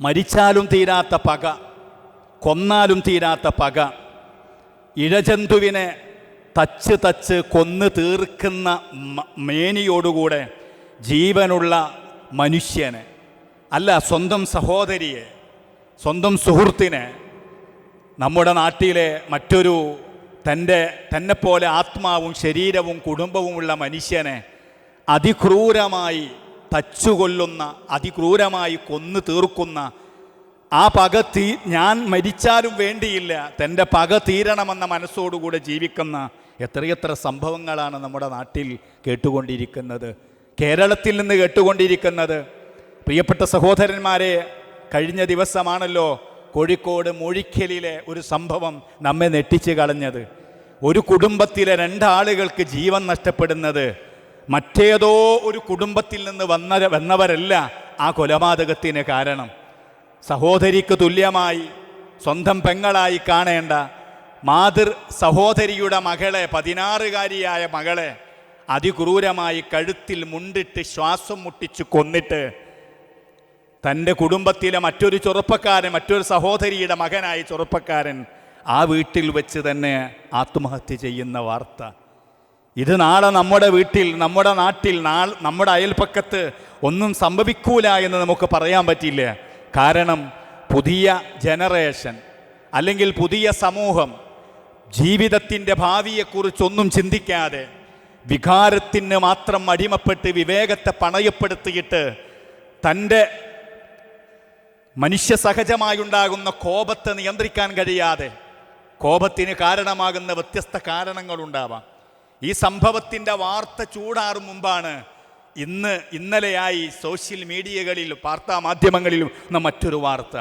മരിച്ചാലും തീരാത്ത പക, കൊന്നാലും തീരാത്ത പക, ഇഴജന്തുവിനെ തച്ച് തച്ച് കൊന്ന് തീർക്കുന്ന മേനിയോടുകൂടെ ജീവനുള്ള മനുഷ്യനെ, അല്ല സ്വന്തം സഹോദരിയെ, സ്വന്തം സുഹൃത്തിനെ, നമ്മുടെ നാട്ടിലെ മറ്റൊരു തന്നെപ്പോലെ ആത്മാവും ശരീരവും കുടുംബവുമുള്ള മനുഷ്യനെ അതിക്രൂരമായി തച്ചുകൊല്ലുന്ന, അതിക്രൂരമായി കൊന്നു തീർക്കുന്ന ആ പക ഞാൻ മരിച്ചാലും വേണ്ടിയില്ല, തൻ്റെ പക തീരണമെന്ന മനസ്സോടുകൂടെ ജീവിക്കുന്ന എത്രയെത്ര സംഭവങ്ങളാണ് നമ്മുടെ നാട്ടിൽ കേട്ടുകൊണ്ടിരിക്കുന്നത്, കേരളത്തിൽ നിന്ന് കേട്ടുകൊണ്ടിരിക്കുന്നത്. പ്രിയപ്പെട്ട സഹോദരന്മാരെ, കഴിഞ്ഞ ദിവസമാണല്ലോ കോഴിക്കോട് മൂഴിക്കലിലെ ഒരു സംഭവം നമ്മെ നെട്ടിച്ച് കളഞ്ഞത്. ഒരു കുടുംബത്തിലെ 2 ആളുകൾക്ക് ജീവൻ നഷ്ടപ്പെടുന്നത് മറ്റേതോ ഒരു കുടുംബത്തിൽ നിന്ന് വന്നവരല്ല ആ കൊലപാതകത്തിന് കാരണം. സഹോദരിക്ക് തുല്യമായി സ്വന്തം പെങ്ങളായി കാണേണ്ട മാതൃ സഹോദരിയുടെ മകളെ, 16കാരിയായ മകളെ അതിക്രൂരമായി കഴുത്തിൽ മുണ്ടിട്ട് ശ്വാസം മുട്ടിച്ച് കൊന്നിട്ട് തൻ്റെ കുടുംബത്തിലെ മറ്റൊരു ചെറുപ്പക്കാരൻ, മറ്റൊരു സഹോദരിയുടെ മകനായ ചെറുപ്പക്കാരൻ ആ വീട്ടിൽ വെച്ച് തന്നെ ആത്മഹത്യ ചെയ്യുന്ന വാർത്ത. ഇത് നാളെ നമ്മുടെ വീട്ടിൽ, നമ്മുടെ നാട്ടിൽ, നമ്മുടെ അയൽപ്പക്കത്ത് ഒന്നും സംഭവിക്കൂല എന്ന് നമുക്ക് പറയാൻ പറ്റില്ല. കാരണം പുതിയ ജനറേഷൻ അല്ലെങ്കിൽ പുതിയ സമൂഹം ജീവിതത്തിൻ്റെ ഭാവിയെക്കുറിച്ചൊന്നും ചിന്തിക്കാതെ വികാരത്തിന് മാത്രം അടിമപ്പെട്ട് വിവേകത്തെ പണയപ്പെടുത്തിയിട്ട് തൻ്റെ മനുഷ്യ സഹജമായുണ്ടാകുന്ന കോപത്തെ നിയന്ത്രിക്കാൻ കഴിയാതെ, കോപത്തിന് കാരണമാകുന്ന വ്യത്യസ്ത കാരണങ്ങളുണ്ടാവാം. ഈ സംഭവത്തിൻ്റെ വാർത്ത ചൂടാറും മുമ്പാണ് ഇന്നലെയായി സോഷ്യൽ മീഡിയകളിലും വാർത്താ മാധ്യമങ്ങളിലും മറ്റൊരു വാർത്ത.